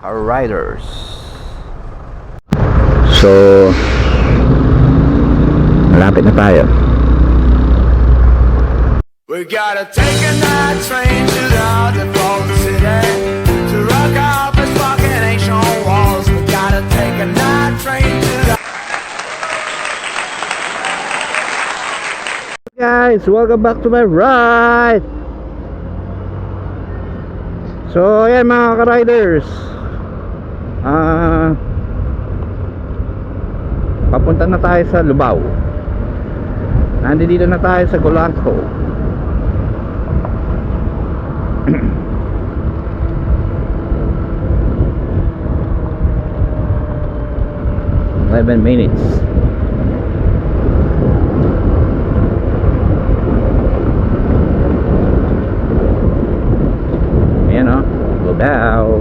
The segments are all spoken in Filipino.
Our riders. So malapit na tayo. We gotta take a night train to the Underground City to rock out this fucking ancient walls. We gotta take a night train to the... Guys, welcome back to my ride. So ayan mga ka-riders, papunta na tayo sa Lubao. Nandito na tayo sa Golangco. minutes. Ayan o, Lubao.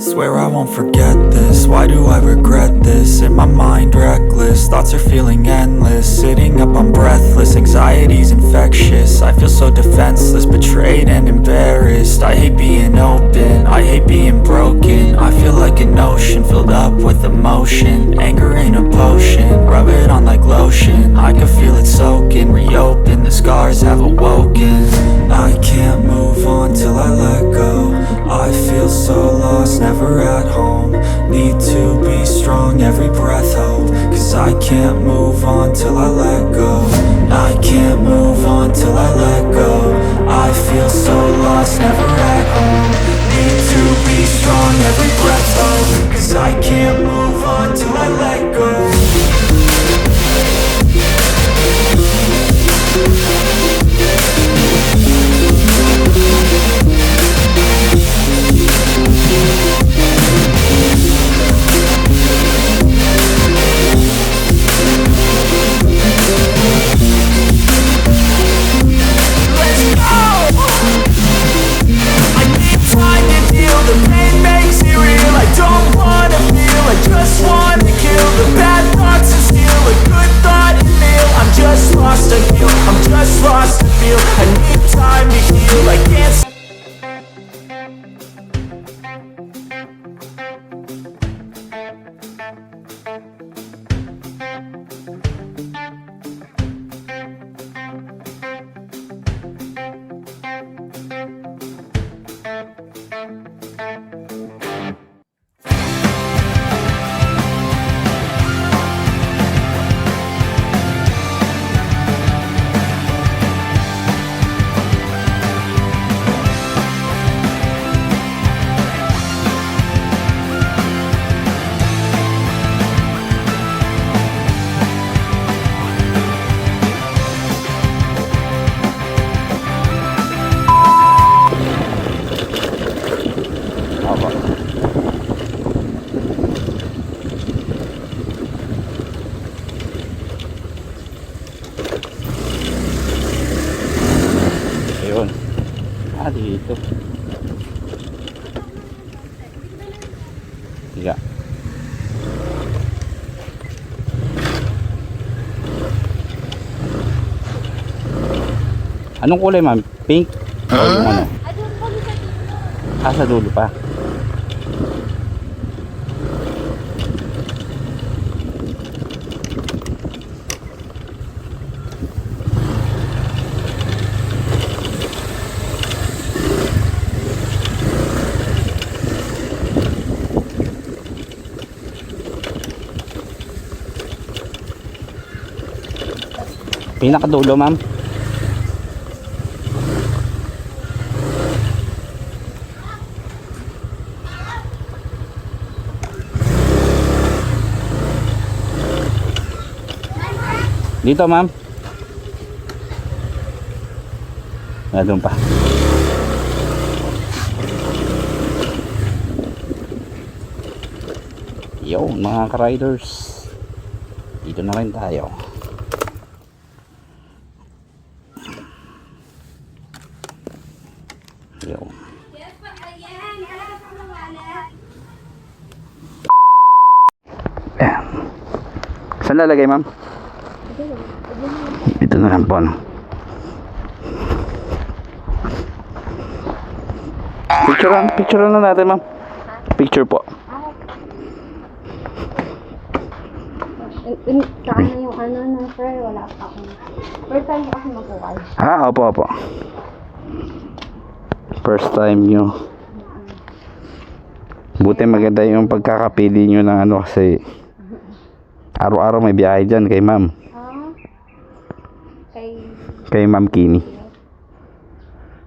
Swear I won't forget this, why do I regret this? In my mind reckless, thoughts are feeling endless. Sitting up I'm breathless, anxiety's infectious. I feel so defenseless, betrayed and embarrassed. I hate being open, I hate being broken. I feel like an ocean filled up with emotion. Anger ain't a potion, rub it on like lotion. I can feel it soaking, reopen, the scars have awoken. I can't move on till I let go. I feel so lost, never at home. Need to be strong, every breath hope. Cause I can't move on till I let go. I can't move on till I let go. I feel so lost, never at home. Need to be strong, every breath hope. Cause I can't move on till I let go. Ayun. Dito. Yeah. Anong kulay, ma'am? Pink? O yung ano? Sa dulo pa. Pinakadulo, ma'am. Dito, ma'am. Doon pa. Yo, mga ka-riders. Dito na rin tayo. Yo. Saan lalagay, ma'am? Dito na lang po, no? Picture na natin, ma'am. Picture po. Saan na yung ano na sir? Wala pa ako. First time ko kasi magkukay. Opo. First time nyo. Buti maganda yung pagkakapili nyo ng ano kasi araw-araw may biyahe dyan kay ma'am. Kay Ma'am Kini.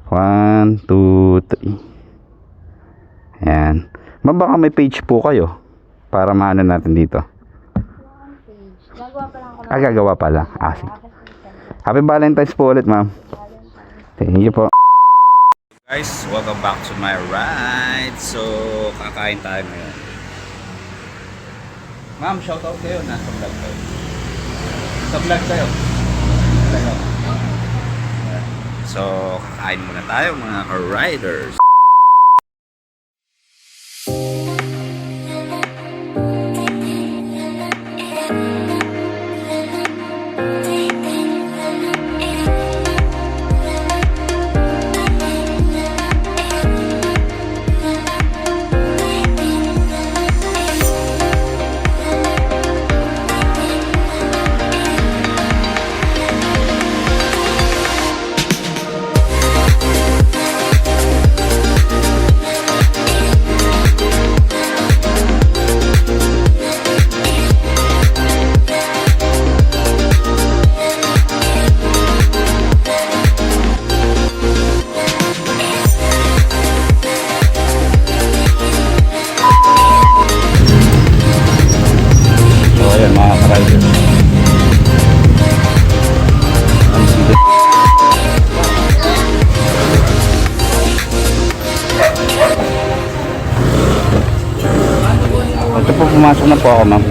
1, 2, 3. Ayan. Ma'am, baka may page po kayo para maano natin dito. Gagawa pa lang ako. Gagawa pala. Sige. Happy Valentine's po ulit, ma'am. Thank you po. Guys, welcome back to my ride. So, kakain tayo ngayon. Ma'am, shoutout kayo. Nasa vlog kayo. Sa vlog kayo. So, kakain muna tayo mga riders. Ito po, pumasok na po ako, ma'am.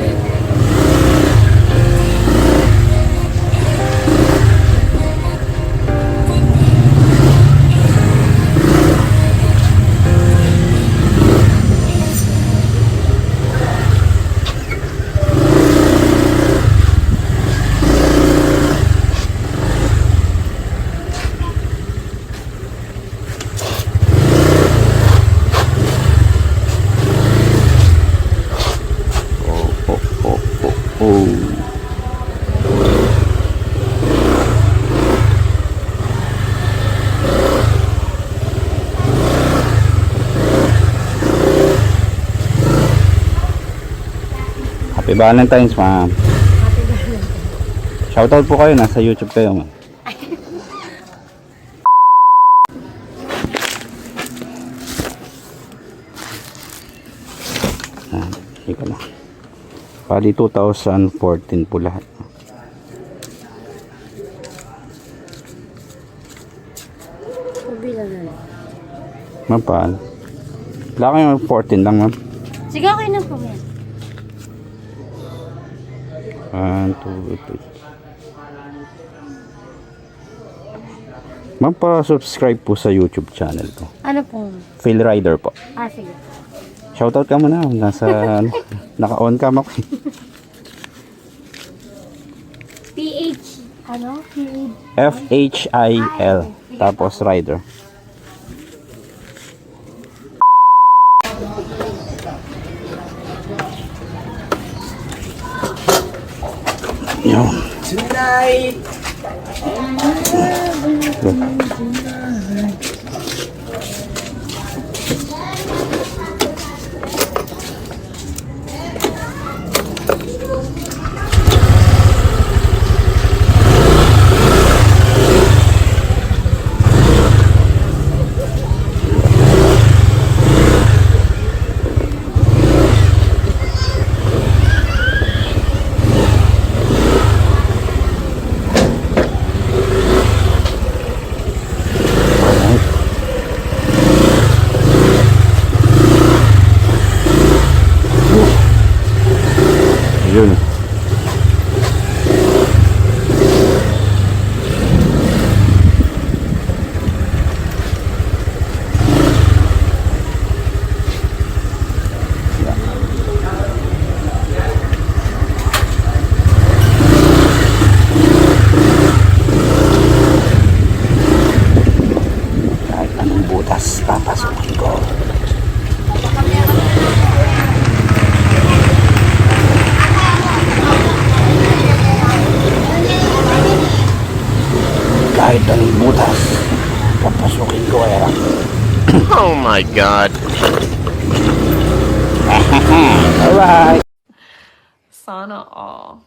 Happy Valentine's, ma'am. Shoutout po kayo, nasa YouTube kayo, ma'am. Ika na. Pali 2014 po lahat. Ma'am, paano? Wala kayo 14 lang, ma'am. Sige, okay na po yan. 1, 2, 3. Ma'am, pa-subscribe po sa YouTube channel ko. Ano po? Phil Rider po. Sige. Shoutout ka muna. Nasa naka-on cam ako. PH. Ano? FHIL. Tapos Rider. Yun. Tonight. Yun. Oh my god. Alright. Sana all.